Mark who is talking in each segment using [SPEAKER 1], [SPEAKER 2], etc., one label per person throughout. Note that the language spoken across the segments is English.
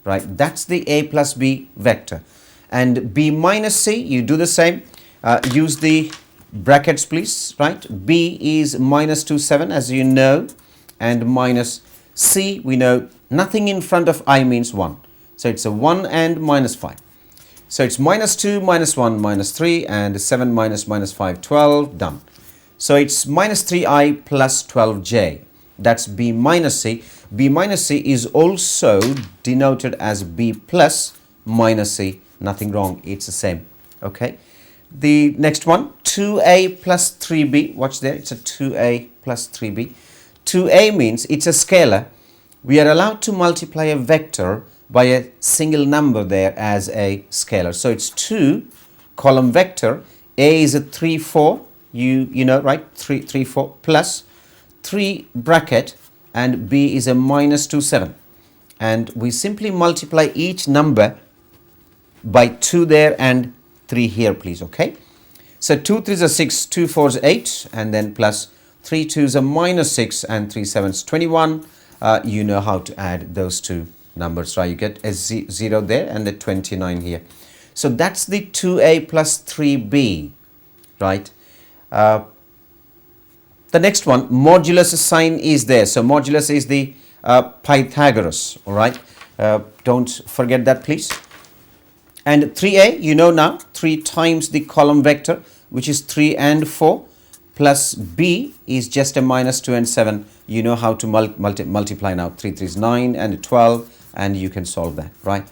[SPEAKER 1] right? That's the a plus b vector. And b minus c, you do the same. Use the brackets, please, right? B is minus 2, 7, as you know, and minus c, we know nothing in front of I means 1. So it's a 1 and minus 5. So it's minus 2, minus 1, minus 3, and 7 minus minus 5, 12, done. So it's minus 3i plus 12j. That's b minus c. B minus c is also denoted as b plus minus c. Nothing wrong, it's the same. Okay. The next one, 2a plus 3b. Watch there, it's a 2a plus 3b. 2a means it's a scalar. We are allowed to multiply a vector by a single number there as a scalar. So it's 2 column vector. A is a 3, 4. You know, right? 3, 3, 4 plus 3 bracket, and b is a minus 2, 7. And we simply multiply each number by 2 there and 3 here, please. Okay. So 2 3s are 6, 2 4s 8, and then plus 3 2s are minus 6, and 3 7s 21. You know how to add those two numbers, right? You get a 0 there and a 29 here. So that's the 2a plus 3b, right? The next one, modulus sign is there. So modulus is the Pythagoras, all right? Don't forget that, please. And 3a, you know now, 3 times the column vector, which is 3 and 4, plus b is just a minus 2 and 7. You know how to multiply now. 3 3 is 9 and 12, and you can solve that, right?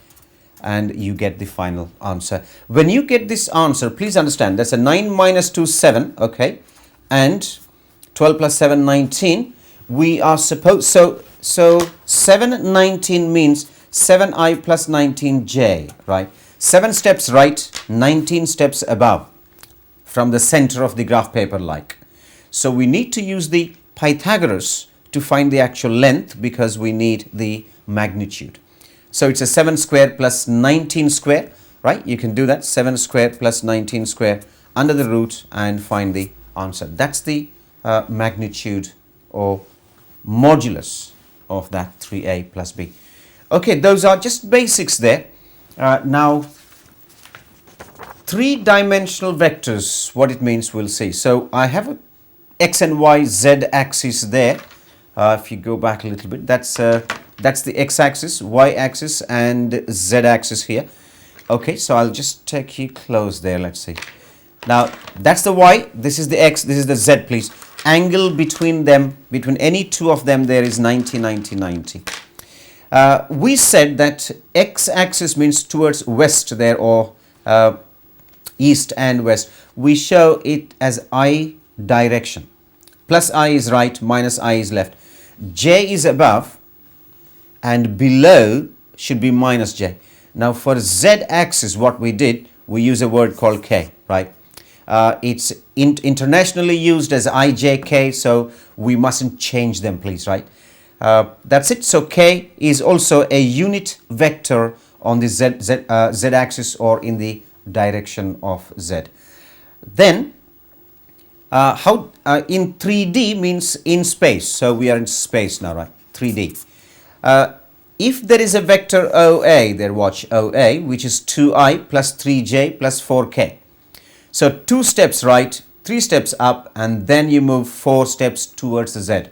[SPEAKER 1] And you get the final answer. When you get this answer, please understand that's a 9 minus 2, 7, okay? And 12 plus 7, 19. We are supposed, so 7, 19 means 7i plus 19j, right? 7 steps right, 19 steps above from the center of the graph paper like. So we need to use the Pythagoras to find the actual length because we need the magnitude. So it's a 7 square plus 19 square, right? You can do that, 7 square plus 19 square under the root and find the answer. That's the magnitude or modulus of that 3a plus b. Okay, those are just basics there. Now, three-dimensional vectors, what it means we'll see. So I have a x and y z axis there. If you go back a little bit, that's the x-axis, y-axis, and z-axis here. Okay, so I'll just take you close there. Let's see. Now that's the y. This is the x. This is the z. Please, angle between them, between any two of them, there is 90, 90, 90. We said that x-axis means towards west there, or east and west. We show it as I direction. Plus I is right, minus I is left. J is above, and below should be minus j. Now for z-axis, what we did, we use a word called k, right? It's internationally used as ijk, so we mustn't change them, please, right? That's it. So k is also a unit vector on the z-axis or in the direction of z. Then how in 3D means in space. So we are in space now, right? 3D. If there is a vector OA, there watch OA, which is 2i plus 3j plus 4k. So 2 steps right, 3 steps up, and then you move 4 steps towards the z.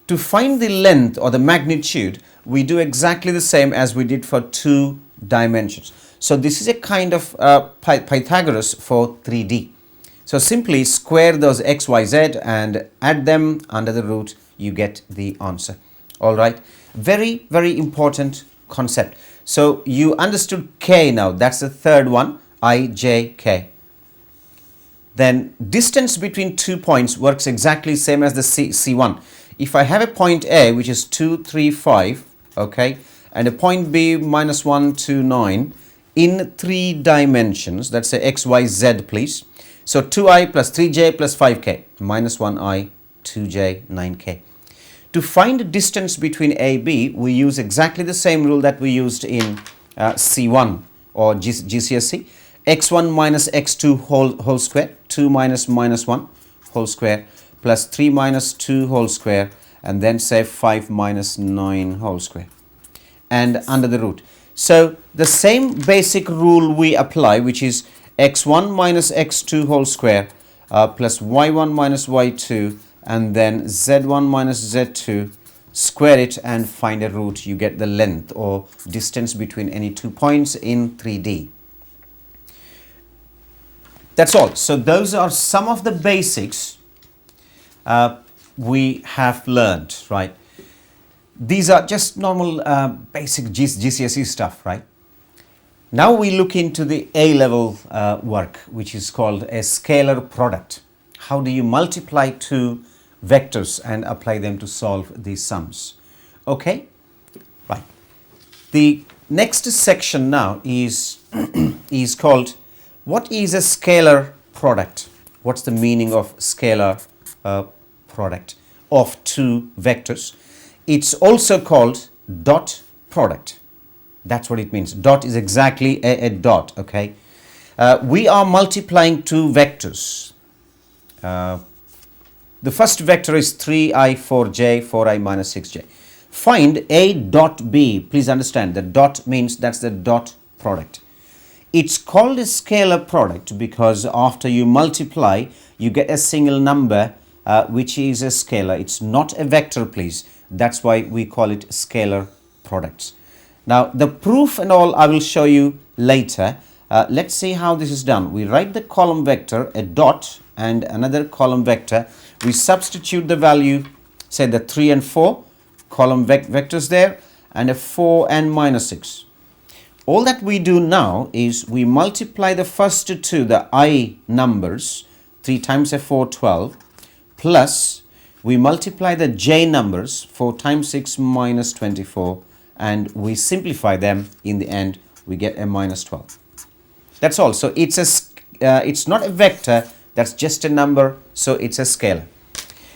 [SPEAKER 1] To find the length or the magnitude, we do exactly the same as we did for 2 dimensions. So this is a kind of Pythagoras for 3D. So simply square those x, y, z and add them under the root, you get the answer. All right. Very, very important concept. So you understood k now. That's the third one, I, j, k. Then distance between 2 points works exactly same as the C1. If I have a point A, which is 2, 3, 5, okay, and a point B, minus 1, 2, 9, in 3 dimensions, that's a x, y, z, please. So 2i plus 3j plus 5k, minus 1i, 2j, 9k. To find distance between A, B, we use exactly the same rule that we used in C1 or GCSE. x1 minus x2 whole square, 2 minus minus 1 whole square, plus 3 minus 2 whole square, and then say 5 minus 9 whole square. and under the root. So the same basic rule we apply, which is x1 minus x2 whole square plus y1 minus y2 and then z1 minus z2, square it and find a root. You get the length or distance between any 2 points in 3D. That's all. So those are some of the basics we have learned, right? These are just normal basic GCSE stuff, right? Now we look into the A-level work, which is called a scalar product. How do you multiply two vectors and apply them to solve these sums? Okay, right. The next section now is is called, what is a scalar product? What's the meaning of scalar product of two vectors? It's also called dot product. That's what it means. Dot is exactly a dot, okay? We are multiplying two vectors. The first vector is 3i 4j, 4i minus 6j. Find a dot b. Please understand that dot means that's the dot product. It's called a scalar product because after you multiply, you get a single number which is a scalar. It's not a vector, please. That's why we call it scalar products. Now, the proof and all I will show you later. Let's see how this is done. We write the column vector, a dot, and another column vector. We substitute the value, say the 3 and 4, column vectors there, and a 4 and minus 6. All that we do now is we multiply the first two, the I numbers, 3 times a 4, 12, plus we multiply the j numbers, 4 times 6 minus 24, and we simplify them. In the end, we get a minus 12. That's all. So it's not a vector, that's just a number, so it's a scalar.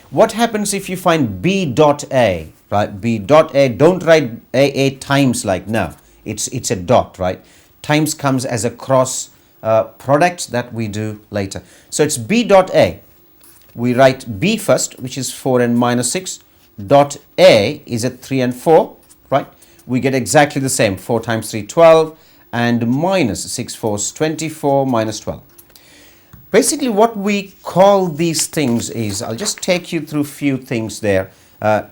[SPEAKER 1] What happens if you find b dot a, right? B dot a, don't write a times like now. It's a dot, right? Times comes as a cross product that we do later. So it's b dot a. We write b first, which is 4 and minus 6. Dot a is a 3 and 4, right? We get exactly the same. 4 times 3, 12, and minus 6 fours, 24, minus 12. Basically, what we call these things is, I'll just take you through few things there,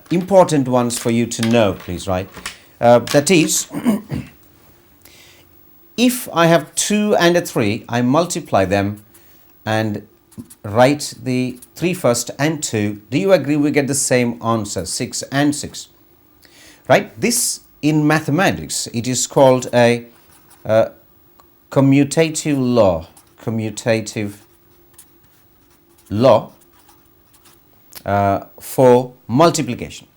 [SPEAKER 1] important ones for you to know, please, right? That is, if I have 2 and a 3, I multiply them and write the 3 first and 2. Do you agree we get the same answer, 6 and 6? Right? This, in mathematics, it is called a commutative law. Commutative law for multiplication.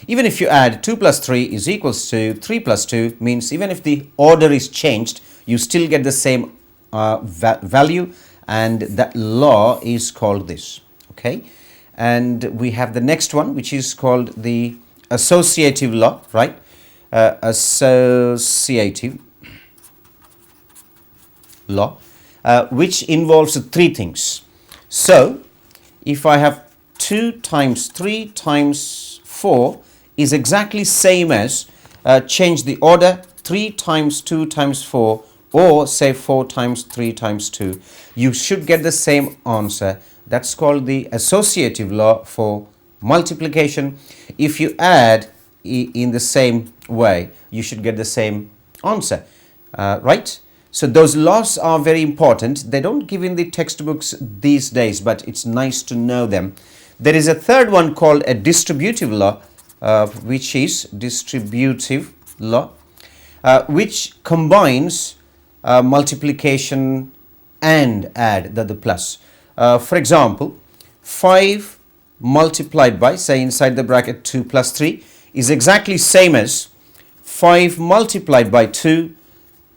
[SPEAKER 1] Even if you add 2 plus 3 is equals to 3 plus 2, means even if the order is changed, you still get the same value, and that law is called this, okay? And we have the next one, which is called the associative law, right? Associative law, which involves 3 things. So, if I have 2 times 3 times 4 is exactly same as change the order, 3 times 2 times 4, or say 4 times 3 times 2, you should get the same answer. That's called the associative law for multiplication. If you add in the same way, you should get the same answer, right? So those laws are very important. They don't give in the textbooks these days, but it's nice to know them. There is a third one called a distributive law, which is distributive law, which combines multiplication and add the plus. For example, 5 multiplied by, say inside the bracket 2 plus 3 is exactly same as 5 multiplied by 2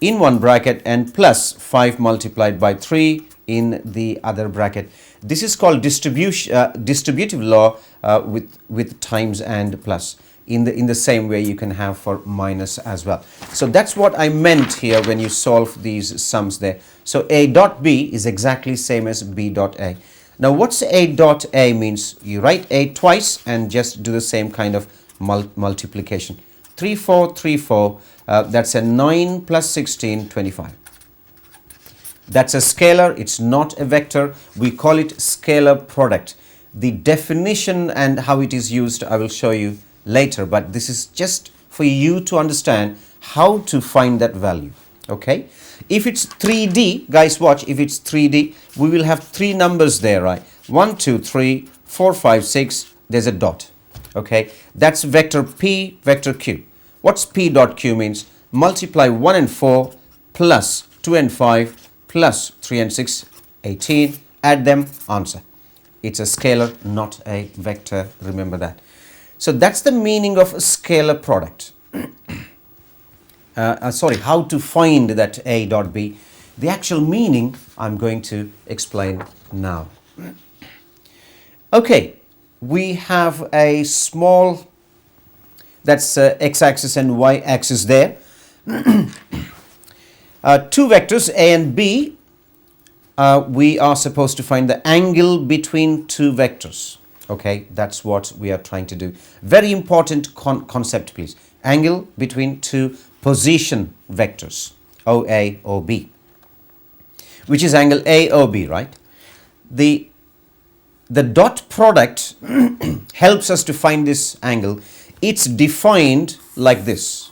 [SPEAKER 1] in one bracket and plus 5 multiplied by 3 in the other bracket. This is called distributive law with times and plus. In the same way you can have for minus as well. So that's what I meant here when you solve these sums there. So a dot b is exactly same as b dot a. Now what's a dot a means? You write a twice and just do the same kind of multiplication. 3, 4, 3, 4. That's a 9 plus 16, 25. That's a scalar. It's not a vector. We call it scalar product. The definition and how it is used I will show you later, but this is just for you to understand how to find that value. Okay, if it's 3D, guys, watch, if it's 3D, we will have three numbers there, right? 1, 2, 3, 4, 5, 6, there's a dot. Okay, that's vector P, vector Q. What's P dot Q means? Multiply 1 and 4 plus 2 and 5 plus 3 and 6, 18, add them, answer. It's a scalar, not a vector, remember that. So that's the meaning of a scalar product. How to find that A dot B. The actual meaning I'm going to explain now. Okay, we have a small, that's x-axis and y-axis there. Two vectors A and B. We are supposed to find the angle between two vectors. Okay, that's what we are trying to do. Very important concept, please. Angle between two position vectors, OA, OB, which is angle AOB, right? The dot product helps us to find this angle. It's defined like this.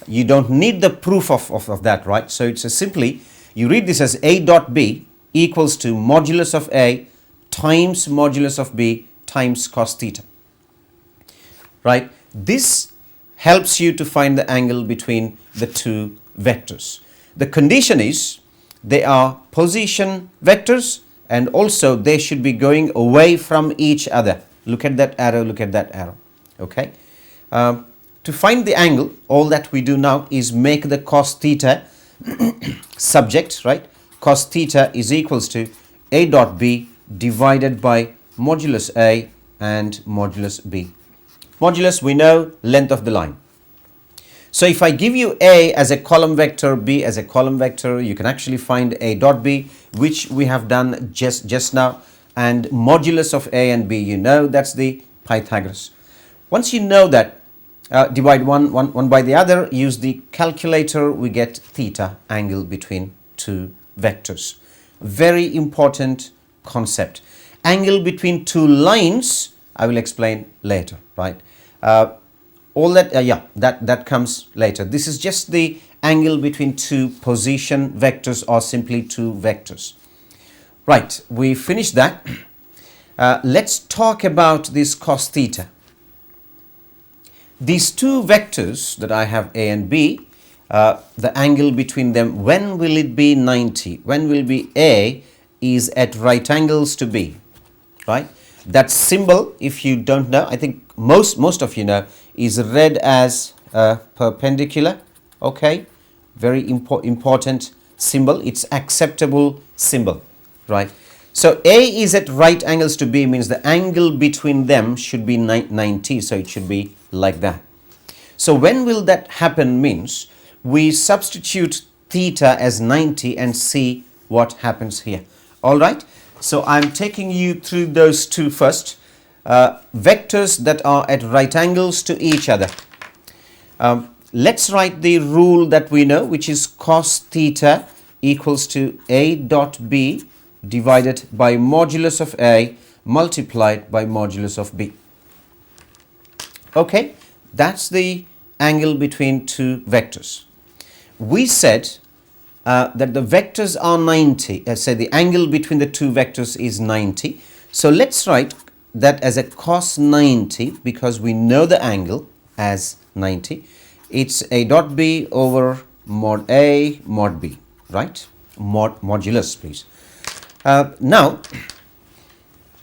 [SPEAKER 1] You don't need the proof of that, right? So it's simply, you read this as A dot B equals to modulus of A times modulus of B times cos theta, right? This helps you to find the angle between the two vectors. The condition is they are position vectors and also they should be going away from each other. Look at that arrow, look at that arrow. Okay. To find the angle, all that we do now is make the cos theta subject, right? Cos theta is equals to A dot B divided by modulus A and modulus B. Modulus, we know, length of the line. So if I give you A as a column vector, B as a column vector, you can actually find A dot B, which we have done just now. And modulus of A and B, you know, that's the Pythagoras. Once you know that, divide one by the other, use the calculator, we get theta, angle between two vectors. Very important concept. Angle between two lines, I will explain later, right? All that, that comes later. This is just the angle between two position vectors or simply two vectors. Right, we finished that. Let's talk about this cos theta. These two vectors that I have A and B, the angle between them, when will it be 90? When will be A is at right angles to B, right? That symbol, if you don't know, I think most of you know, is read as perpendicular. Okay, very important symbol. It's acceptable symbol, right? So A is at right angles to B means the angle between them should be 90. So it should be like that. So when will that happen means we substitute theta as 90 and see what happens here. All right. So I'm taking you through those two first. Vectors that are at right angles to each other. Let's write the rule that we know, which is cos theta equals to A dot B divided by modulus of A multiplied by modulus of B. Okay, that's the angle between two vectors. We said that the vectors are 90. Say the angle between the two vectors is 90. So let's write that as a cos 90 because we know the angle as 90. It's A dot B over mod A mod B, right? Modulus, please. Now,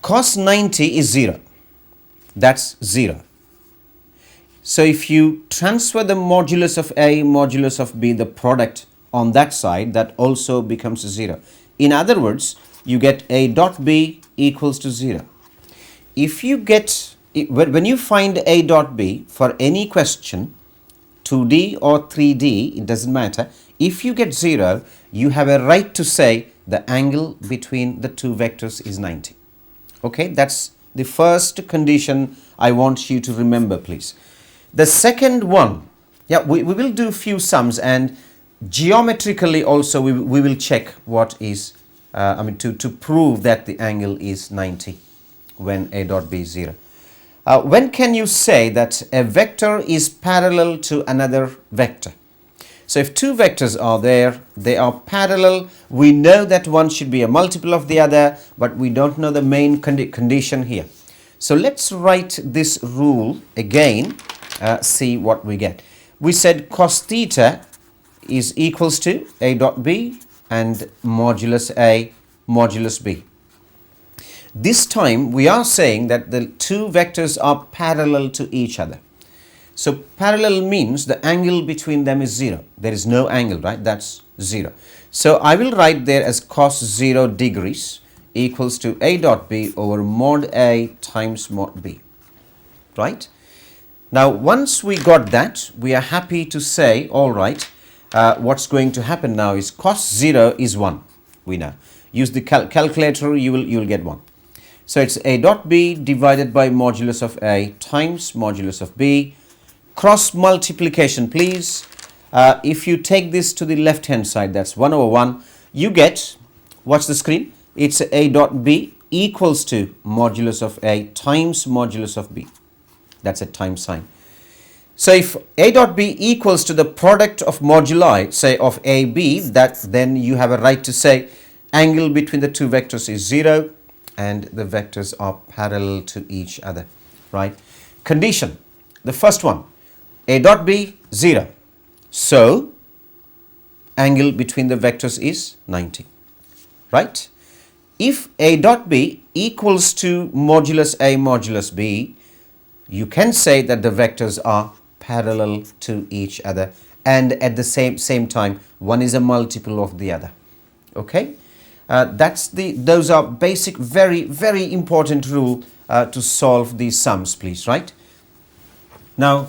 [SPEAKER 1] cos 90 is 0. That's 0. So if you transfer the modulus of A, modulus of B, the product on that side, that also becomes 0. In other words, you get A dot B equals to 0. If you get, when you find A dot B for any question, 2D or 3D, it doesn't matter. If you get 0, you have a right to say the angle between the two vectors is 90. Okay, that's the first condition I want you to remember, please. The second one, yeah, we will do few sums, and geometrically also we will check what is, to prove that the angle is 90 when A dot B is 0. When can you say that a vector is parallel to another vector? So if two vectors are there, they are parallel. We know that one should be a multiple of the other, but we don't know the main condition here. So let's write this rule again, see what we get. We said cos theta is equals to A dot B and modulus A modulus B. This time we are saying that the two vectors are parallel to each other. So parallel means the angle between them is 0. There is no angle, right? That's 0. So I will write there as cos 0 degrees equals to A dot B over mod A times mod B, right? Now once we got that, we are happy to say, all right, what's going to happen now is cos 0 is 1, we know. Use the calculator, you will get 1. So it's A dot B divided by modulus of A times modulus of B. Cross multiplication, please. If you take this to the left hand side, that's 1 over 1, you get, watch the screen, it's A dot B equals to modulus of A times modulus of B. That's a times sign. So if A dot B equals to the product of moduli, say of AB, then you have a right to say angle between the two vectors is 0 and the vectors are parallel to each other, right? Condition, the first one, A dot B 0. So angle between the vectors is 90, right? If A dot B equals to modulus A modulus B, you can say that the vectors are parallel to each other, and at the same time one is a multiple of the other. Okay, those are basic, very important rule to solve these sums, please, right? Now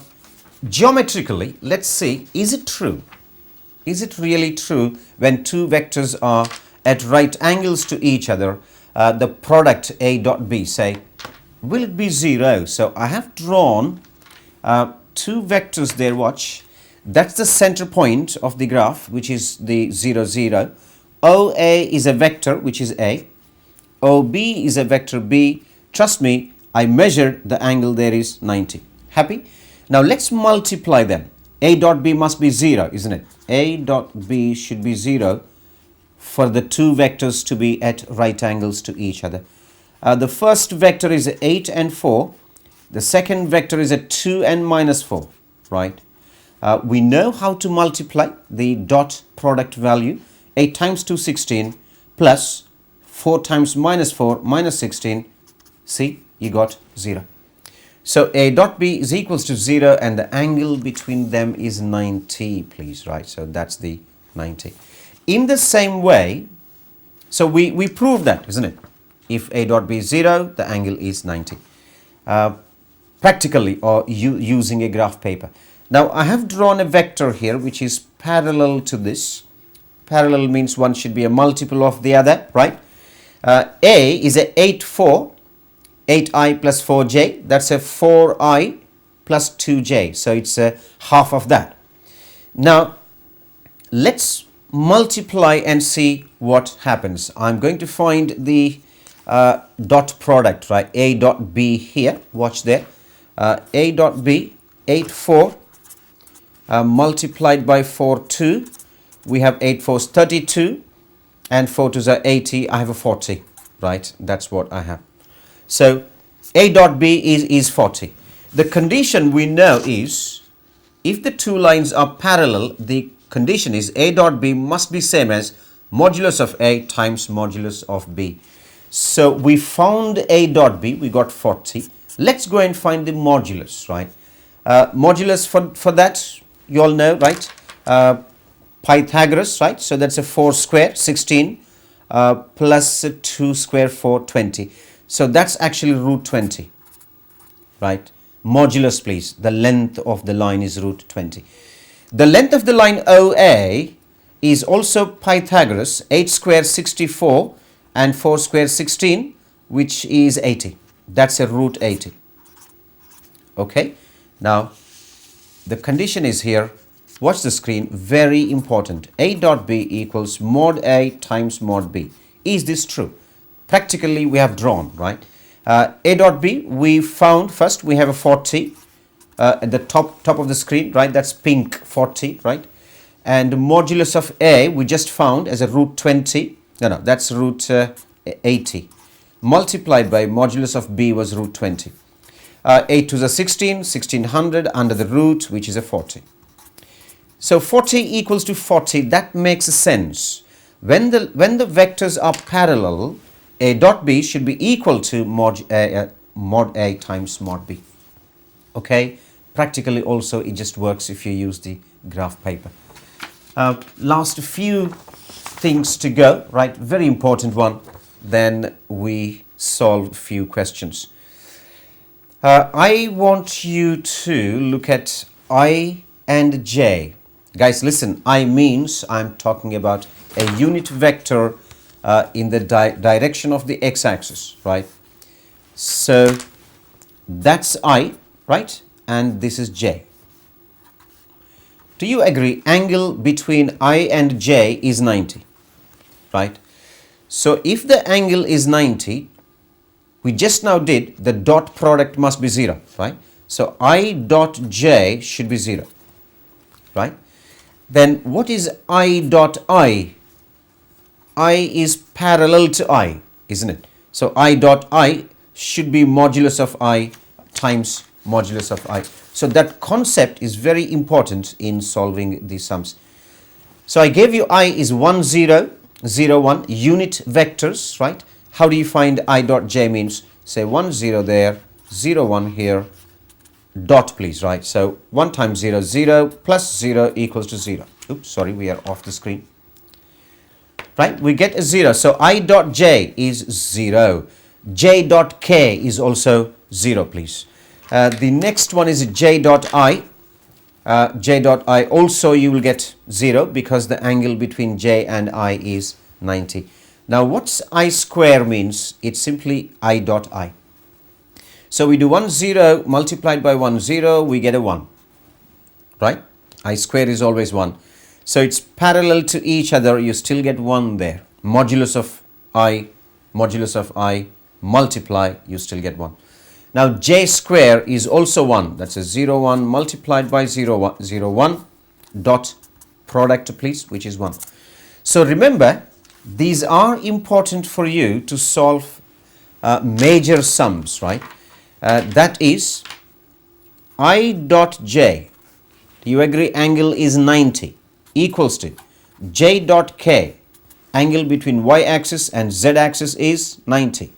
[SPEAKER 1] geometrically, let's see, is it true? Is it really true when two vectors are at right angles to each other, the product A dot B, say, will it be 0? So I have drawn two vectors there, watch. That's the center point of the graph, which is the 0, 0. OA is a vector, which is A. OB is a vector B. Trust me, I measured the angle there is 90. Happy? Now let's multiply them. A dot B must be 0, isn't it? A dot B should be 0 for the two vectors to be at right angles to each other. The first vector is 8 and 4. The second vector is a 2 and minus 4, right? We know how to multiply the dot product value. 8 times 2, 16, plus 4 times minus 4, minus 16. See, you got 0. So A dot B is equals to 0 and the angle between them is 90, please, right? So that's the 90. In the same way, so we proved that, isn't it? If A dot B is 0, the angle is 90. Practically, or using a graph paper. Now I have drawn a vector here which is parallel to this. Parallel means one should be a multiple of the other, right? A is a 8, 4. 8i plus 4j, that's a 4i plus 2j, so it's a half of that. Now let's multiply and see what happens. I'm going to find the dot product, right? A dot B here, watch there. A dot B, 8, 4 multiplied by 4, 2. We have 8 4s 32 and 4 2s are 80. I have a 40, right? That's what I have. So A dot B is 40. The condition we know is, if the two lines are parallel, the condition is A dot B must be same as modulus of A times modulus of B. So we found A dot B, we got 40. Let's go and find the modulus, right? Modulus for that, you all know, right? Pythagoras, right? So that's a 4 square, 16, plus 2 square, 4, 20. So that's actually root 20, right? Modulus, please. The length of the line is root 20. The length of the line OA is also Pythagoras, 8 square 64 and 4 square 16, which is 80. That's a root 80. Okay. Now the condition is here. Watch the screen, very important. A dot B equals mod A times mod B. Is this true? Practically we have drawn, right? A dot B, we found first we have a 40 at the top of the screen, right? That's pink 40, right? And modulus of A we just found as a root 20. No, that's root 80. Multiplied by modulus of B was root 20. 8 to the 16, 1600 under the root, which is a 40. So 40 equals to 40, that makes sense. When the vectors are parallel, A dot B should be equal to mod A times mod B. Okay, practically also it just works if you use the graph paper. Last few things to go, right? Very important one. Then we solve few questions. I want you to look at I and J. Guys, listen, I means I'm talking about a unit vector in the direction of the x-axis, right? So that's I, right? And this is J. Do you agree angle between I and J is 90, right? So if the angle is 90, we just now did the dot product must be 0, right? So I dot J should be 0, right? Then what is I dot I? I is parallel to I, isn't it? So I dot I should be modulus of I times modulus of I. So that concept is very important in solving these sums. So I gave you I is 1, 0, 0, 1, unit vectors, right? How do you find I dot J means? Say 1, 0 there, 0, 1 here, dot please, right? So 1 times 0, 0 plus 0 equals to 0. Oops, sorry, we are off the screen. Right, we get a 0. So I dot J is 0. J dot K is also 0, please. The next one is J dot I. J dot I also you will get 0 because the angle between J and I is 90. Now what's I square means? It's simply I dot I. So we do 1, 0 multiplied by 1, 0, we get a 1. Right? I square is always 1. So it's parallel to each other, you still get 1 there. Modulus of I multiply, you still get 1. Now J square is also 1. That's a 0, 1 multiplied by 0, 1, 0, 1 dot product please, which is 1. So remember, these are important for you to solve major sums, right? That is I dot J. Do you agree angle is 90 equals to J dot K, angle between y-axis and z-axis is 90,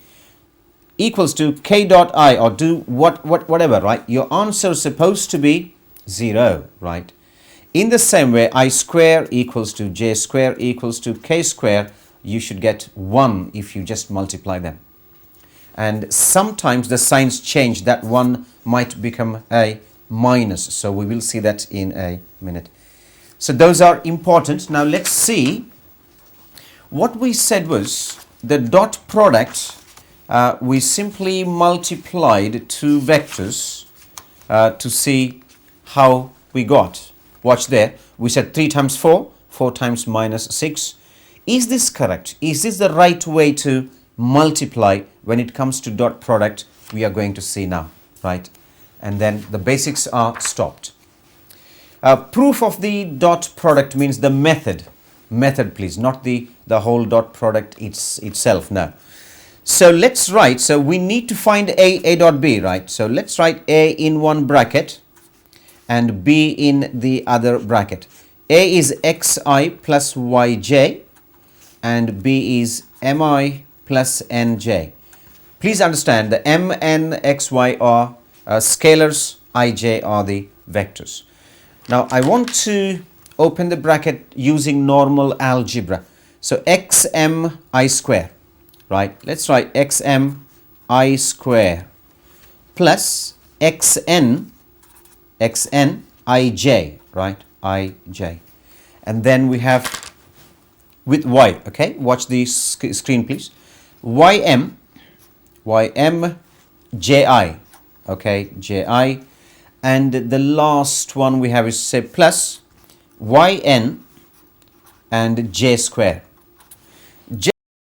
[SPEAKER 1] equals to K dot I, or do whatever, right? Your answer is supposed to be 0, right? In the same way, I square equals to J square equals to K square, you should get 1 if you just multiply them. And sometimes the signs change, that 1 might become a minus. So we will see that in a minute. So those are important. Now let's see. What we said was the dot product, we simply multiplied two vectors to see how we got. Watch there. We said 3 times 4, 4 times minus 6. Is this correct? Is this the right way to multiply when it comes to dot product? We are going to see now, right? And then the basics are stopped. Proof of the dot product means the method. Method, please, not the whole dot product itself now. So let's write. So we need to find A dot B, right? So let's write A in one bracket and B in the other bracket. A is xi plus yj and B is mi plus nj. Please understand the m, n, x, y are scalars, ij are the vectors. Now I want to open the bracket using normal algebra. So xm I square, right? Let's write xm I square plus xn ij, right? ij. And then we have with y, okay? Watch the screen, please. ym ji, okay? ji. and the last one we have is say plus yn and j square.